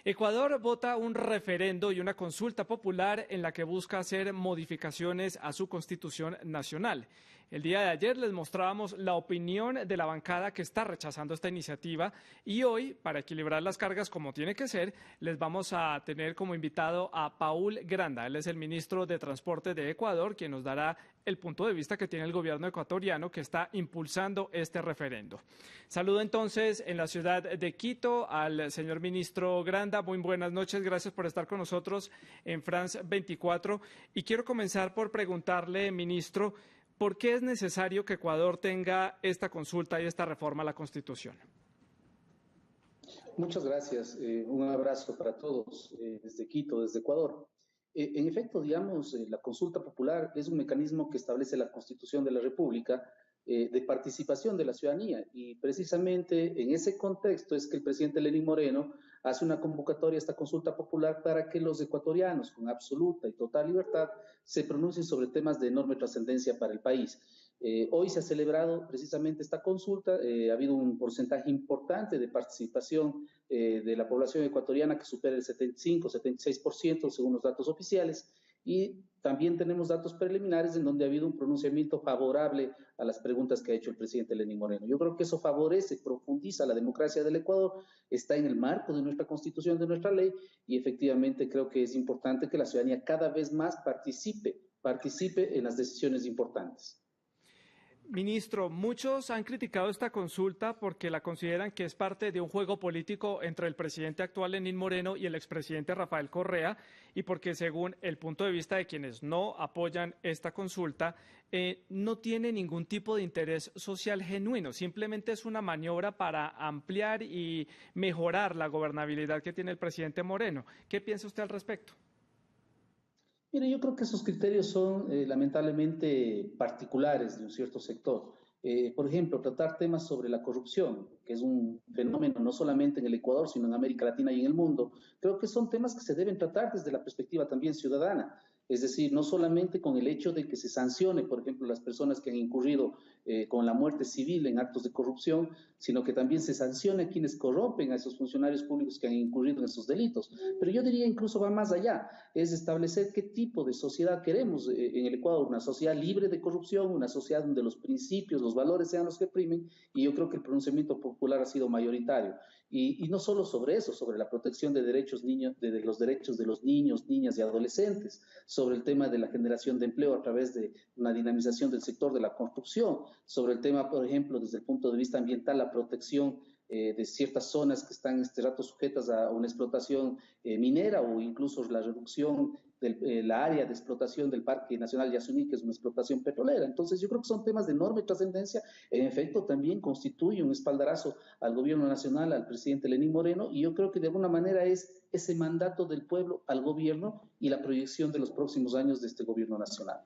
Ecuador vota un referendo y una consulta popular en la que busca hacer modificaciones a su constitución nacional. El día de ayer les mostrábamos la opinión de la bancada que está rechazando esta iniciativa y hoy, para equilibrar las cargas como tiene que ser, les vamos a tener como invitado a Paul Granda. Él es el ministro de Transporte de Ecuador, quien nos dará el punto de vista que tiene el gobierno ecuatoriano que está impulsando este referendo. Saludo entonces en la ciudad de Quito al señor ministro Granda. Muy buenas noches, gracias por estar con nosotros en France 24. Y quiero comenzar por preguntarle, ministro, ¿por qué es necesario que Ecuador tenga esta consulta y esta reforma a la Constitución? Muchas gracias. Un abrazo para todos desde Quito, desde Ecuador. En efecto, digamos, la consulta popular es un mecanismo que establece la Constitución de la República de participación de la ciudadanía y precisamente en ese contexto es que el presidente Lenín Moreno hace una convocatoria a esta consulta popular para que los ecuatorianos con absoluta y total libertad se pronuncien sobre temas de enorme trascendencia para el país. Hoy se ha celebrado precisamente esta consulta, ha habido un porcentaje importante de participación de la población ecuatoriana que supera el 75-76% según los datos oficiales, y también tenemos datos preliminares en donde ha habido un pronunciamiento favorable a las preguntas que ha hecho el presidente Lenín Moreno. Yo creo que eso favorece, profundiza la democracia del Ecuador, está en el marco de nuestra Constitución, de nuestra ley, y efectivamente creo que es importante que la ciudadanía cada vez más participe en las decisiones importantes. Ministro, muchos han criticado esta consulta porque la consideran que es parte de un juego político entre el presidente actual Lenín Moreno y el expresidente Rafael Correa y porque según el punto de vista de quienes no apoyan esta consulta, no tiene ningún tipo de interés social genuino, simplemente es una maniobra para ampliar y mejorar la gobernabilidad que tiene el presidente Moreno. ¿Qué piensa usted al respecto? Mire, yo creo que esos criterios son lamentablemente particulares de un cierto sector. Por ejemplo, tratar temas sobre la corrupción, que es un fenómeno no solamente en el Ecuador, sino en América Latina y en el mundo, creo que son temas que se deben tratar desde la perspectiva también ciudadana. Es decir, no solamente con el hecho de que se sancione, por ejemplo, las personas que han incurrido con la muerte civil en actos de corrupción, sino que también se sancione a quienes corrompen a esos funcionarios públicos que han incurrido en esos delitos. Pero yo diría incluso va más allá, es establecer qué tipo de sociedad queremos en el Ecuador, una sociedad libre de corrupción, una sociedad donde los principios, los valores sean los que primen, y yo creo que el pronunciamiento popular ha sido mayoritario. Y no solo sobre eso, sobre la protección de derechos de los derechos de los niños, niñas y adolescentes, sobre el tema de la generación de empleo a través de una dinamización del sector de la construcción, sobre el tema, por ejemplo, desde el punto de vista ambiental, la protección de ciertas zonas que están en este rato sujetas a una explotación minera o incluso la reducción de la área de explotación del Parque Nacional Yasuní, que es una explotación petrolera. Entonces yo creo que son temas de enorme trascendencia. En efecto, también constituye un espaldarazo al gobierno nacional, al presidente Lenín Moreno, y yo creo que de alguna manera es ese mandato del pueblo al gobierno y la proyección de los próximos años de este gobierno nacional.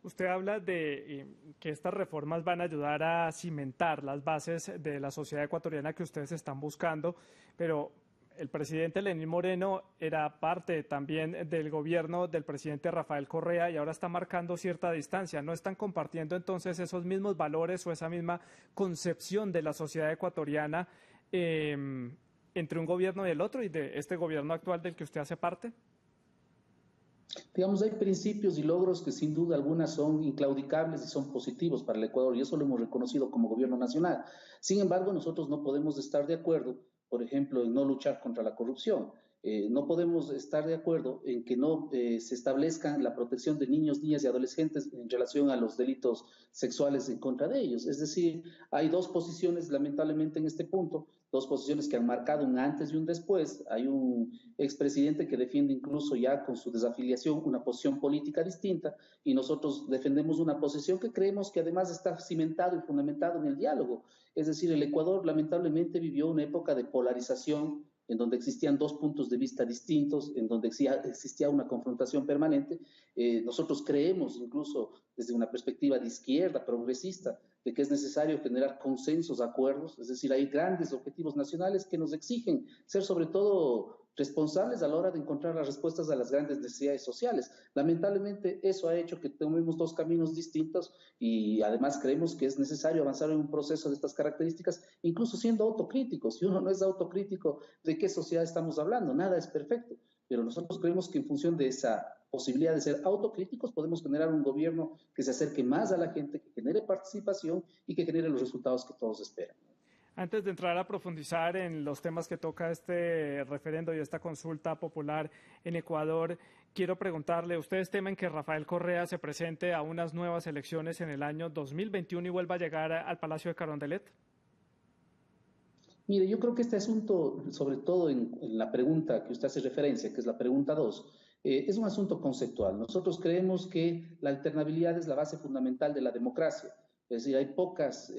Usted habla de que estas reformas van a ayudar a cimentar las bases de la sociedad ecuatoriana que ustedes están buscando, pero el presidente Lenín Moreno era parte también del gobierno del presidente Rafael Correa y ahora está marcando cierta distancia. ¿No están compartiendo entonces esos mismos valores o esa misma concepción de la sociedad ecuatoriana entre un gobierno y el otro y de este gobierno actual del que usted hace parte? Digamos, hay principios y logros que sin duda alguna son inclaudicables y son positivos para el Ecuador, y eso lo hemos reconocido como gobierno nacional. Sin embargo, nosotros no podemos estar de acuerdo, por ejemplo, en no luchar contra la corrupción. No podemos estar de acuerdo en que no se establezca la protección de niños, niñas y adolescentes en relación a los delitos sexuales en contra de ellos. Es decir, hay dos posiciones lamentablemente en este punto, dos posiciones que han marcado un antes y un después. Hay un expresidente que defiende incluso ya con su desafiliación una posición política distinta, y nosotros defendemos una posición que creemos que además está cimentado y fundamentado en el diálogo. Es decir, el Ecuador lamentablemente vivió una época de polarización en donde existían dos puntos de vista distintos, en donde existía una confrontación permanente. Nosotros creemos, incluso desde una perspectiva de izquierda, progresista, de que es necesario generar consensos, acuerdos, es decir, hay grandes objetivos nacionales que nos exigen ser sobre todo responsables a la hora de encontrar las respuestas a las grandes necesidades sociales. Lamentablemente, eso ha hecho que tomemos dos caminos distintos y además creemos que es necesario avanzar en un proceso de estas características, incluso siendo autocríticos. Si uno no es autocrítico, ¿de qué sociedad estamos hablando? Nada es perfecto, pero nosotros creemos que en función de esa posibilidad de ser autocríticos podemos generar un gobierno que se acerque más a la gente, que genere participación y que genere los resultados que todos esperan. Antes de entrar a profundizar en los temas que toca este referendo y esta consulta popular en Ecuador, quiero preguntarle, ¿ustedes temen que Rafael Correa se presente a unas nuevas elecciones en el año 2021 y vuelva a llegar al Palacio de Carondelet? Mire, yo creo que este asunto, sobre todo en la pregunta que usted hace referencia, que es la pregunta 2, es un asunto conceptual. Nosotros creemos que la alternabilidad es la base fundamental de la democracia. Es decir, hay pocos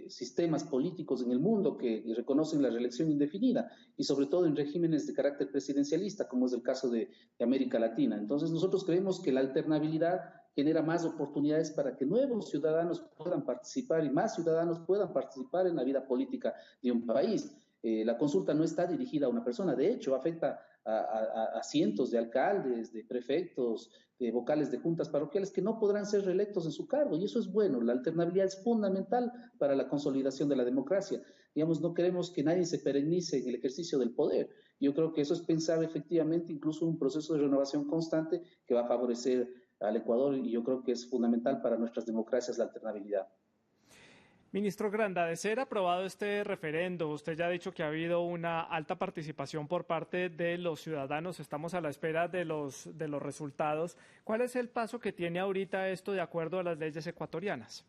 sistemas políticos en el mundo que reconocen la reelección indefinida y sobre todo en regímenes de carácter presidencialista, como es el caso de América Latina. Entonces, nosotros creemos que la alternabilidad genera más oportunidades para que nuevos ciudadanos puedan participar y más ciudadanos puedan participar en la vida política de un país. La consulta no está dirigida a una persona, de hecho, afecta a cientos de alcaldes, de prefectos, de vocales de juntas parroquiales que no podrán ser reelectos en su cargo, y eso es bueno. La alternabilidad es fundamental para la consolidación de la democracia. Digamos, no queremos que nadie se perennice en el ejercicio del poder. Yo creo que eso es pensar efectivamente incluso un proceso de renovación constante que va a favorecer al Ecuador, y yo creo que es fundamental para nuestras democracias la alternabilidad. Ministro Granda, de ser aprobado este referendo, usted ya ha dicho que ha habido una alta participación por parte de los ciudadanos, estamos a la espera de los resultados. ¿Cuál es el paso que tiene ahorita esto de acuerdo a las leyes ecuatorianas?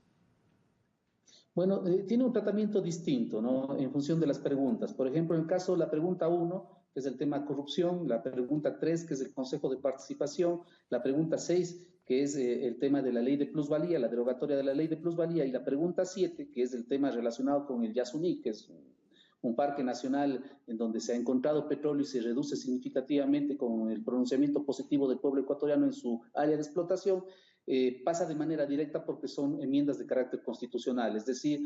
Bueno, tiene un tratamiento distinto, ¿no? En función de las preguntas. Por ejemplo, en el caso de la pregunta 1, que es el tema corrupción, la pregunta 3, que es el Consejo de Participación, la pregunta 6, que es el tema de la ley de plusvalía, la derogatoria de la ley de plusvalía, y la pregunta 7, que es el tema relacionado con el Yasuní, que es un parque nacional en donde se ha encontrado petróleo y se reduce significativamente con el pronunciamiento positivo del pueblo ecuatoriano en su área de explotación. Pasa de manera directa porque son enmiendas de carácter constitucional, es decir,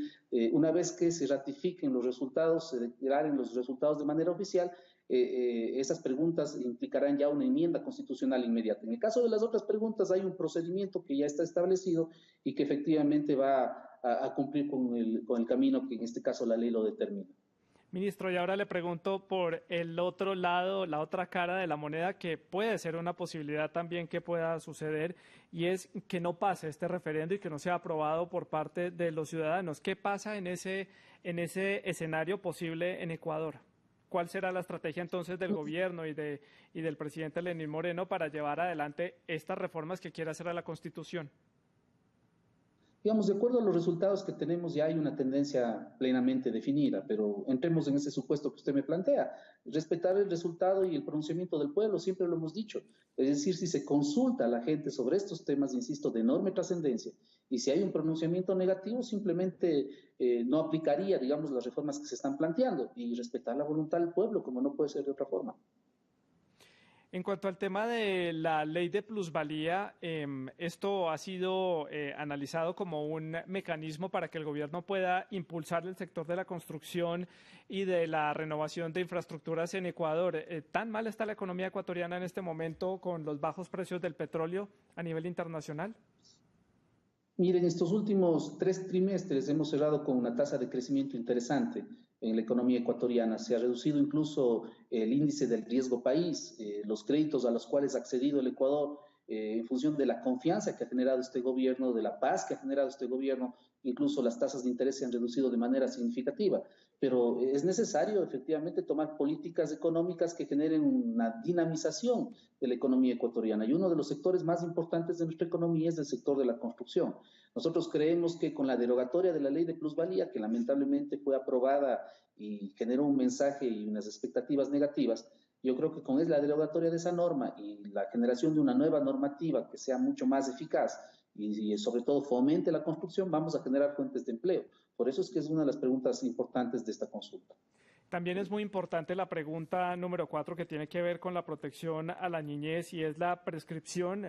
una vez que se ratifiquen los resultados, se declaren los resultados de manera oficial, esas preguntas implicarán ya una enmienda constitucional inmediata. En el caso de las otras preguntas hay un procedimiento que ya está establecido y que efectivamente va a cumplir con el camino que en este caso la ley lo determina. Ministro, y ahora le pregunto por el otro lado, la otra cara de la moneda, que puede ser una posibilidad también que pueda suceder, y es que no pase este referendo y que no sea aprobado por parte de los ciudadanos. ¿Qué pasa en ese escenario posible en Ecuador? ¿Cuál será la estrategia entonces del gobierno y del presidente Lenín Moreno para llevar adelante estas reformas que quiere hacer a la Constitución? Digamos, de acuerdo a los resultados que tenemos, ya hay una tendencia plenamente definida, pero entremos en ese supuesto que usted me plantea. Respetar el resultado y el pronunciamiento del pueblo, siempre lo hemos dicho. Es decir, si se consulta a la gente sobre estos temas, insisto, de enorme trascendencia, y si hay un pronunciamiento negativo, simplemente no aplicaría, digamos, las reformas que se están planteando y respetar la voluntad del pueblo, como no puede ser de otra forma. En cuanto al tema de la ley de plusvalía, esto ha sido analizado como un mecanismo para que el gobierno pueda impulsar el sector de la construcción y de la renovación de infraestructuras en Ecuador. ¿Tan mal está la economía ecuatoriana en este momento con los bajos precios del petróleo a nivel internacional? Miren, estos últimos 3 trimestres hemos cerrado con una tasa de crecimiento interesante en la economía ecuatoriana. Se ha reducido incluso el índice del riesgo país, los créditos a los cuales ha accedido el Ecuador en función de la confianza que ha generado este gobierno, de la paz que ha generado este gobierno, incluso las tasas de interés se han reducido de manera significativa. Pero es necesario efectivamente tomar políticas económicas que generen una dinamización de la economía ecuatoriana. Y uno de los sectores más importantes de nuestra economía es el sector de la construcción. Nosotros creemos que con la derogatoria de la ley de plusvalía, que lamentablemente fue aprobada y generó un mensaje y unas expectativas negativas, yo creo que con la derogatoria de esa norma y la generación de una nueva normativa que sea mucho más eficaz y sobre todo fomente la construcción, vamos a generar fuentes de empleo. Por eso es que es una de las preguntas importantes de esta consulta. También es muy importante la pregunta número 4 que tiene que ver con la protección a la niñez y es la prescripción,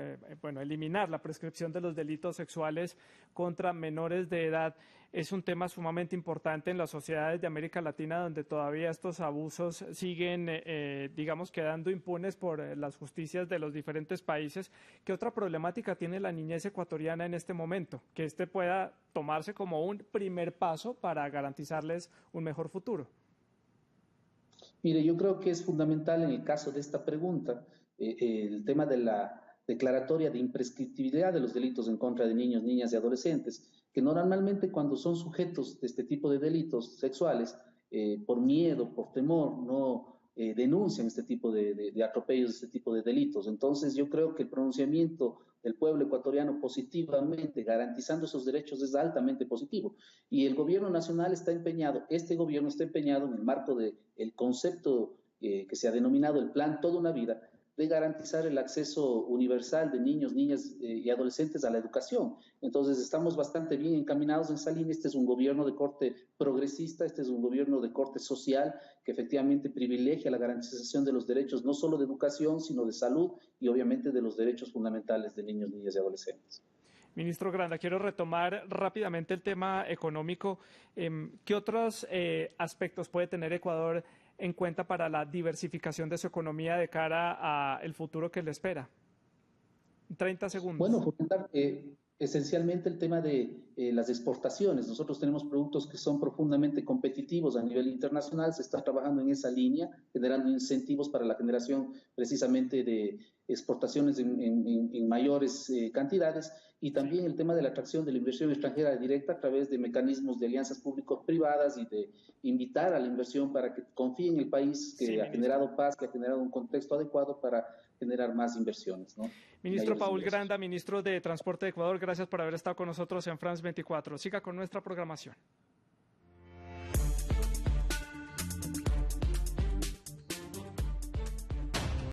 eliminar la prescripción de los delitos sexuales contra menores de edad. Es un tema sumamente importante en las sociedades de América Latina donde todavía estos abusos siguen, digamos, quedando impunes por las justicias de los diferentes países. ¿Qué otra problemática tiene la niñez ecuatoriana en este momento? Que este pueda tomarse como un primer paso para garantizarles un mejor futuro. Mire, yo creo que es fundamental en el caso de esta pregunta el tema de la declaratoria de imprescriptibilidad de los delitos en contra de niños, niñas y adolescentes, que normalmente cuando son sujetos de este tipo de delitos sexuales, por miedo, por temor, no denuncian este tipo de atropellos, este tipo de delitos. Entonces, yo creo que el pronunciamiento del pueblo ecuatoriano positivamente, garantizando esos derechos, es altamente positivo. Y el gobierno nacional está empeñado, este gobierno está empeñado en el marco del concepto que se ha denominado el plan Toda una Vida, de garantizar el acceso universal de niños, niñas y adolescentes a la educación. Entonces, estamos bastante bien encaminados en esa línea. Este es un gobierno de corte progresista, este es un gobierno de corte social que efectivamente privilegia la garantización de los derechos, no solo de educación, sino de salud y obviamente de los derechos fundamentales de niños, niñas y adolescentes. Ministro Granda, quiero retomar rápidamente el tema económico. ¿Qué otros aspectos puede tener Ecuador en cuenta para la diversificación de su economía de cara al futuro que le espera? 30 segundos. Bueno, fomentar esencialmente el tema de las exportaciones. Nosotros tenemos productos que son profundamente competitivos a nivel internacional. Se está trabajando en esa línea, generando incentivos para la generación precisamente de exportaciones en mayores cantidades, y también el tema de la atracción de la inversión extranjera directa a través de mecanismos de alianzas público-privadas y de invitar a la inversión para que confíe en el país, que Sí, ha generado paz, que ha generado un contexto adecuado para generar más inversiones, ¿no? Ministro Paul Granda, ministro de Transporte de Ecuador, gracias por haber estado con nosotros en France 24. Siga con nuestra programación.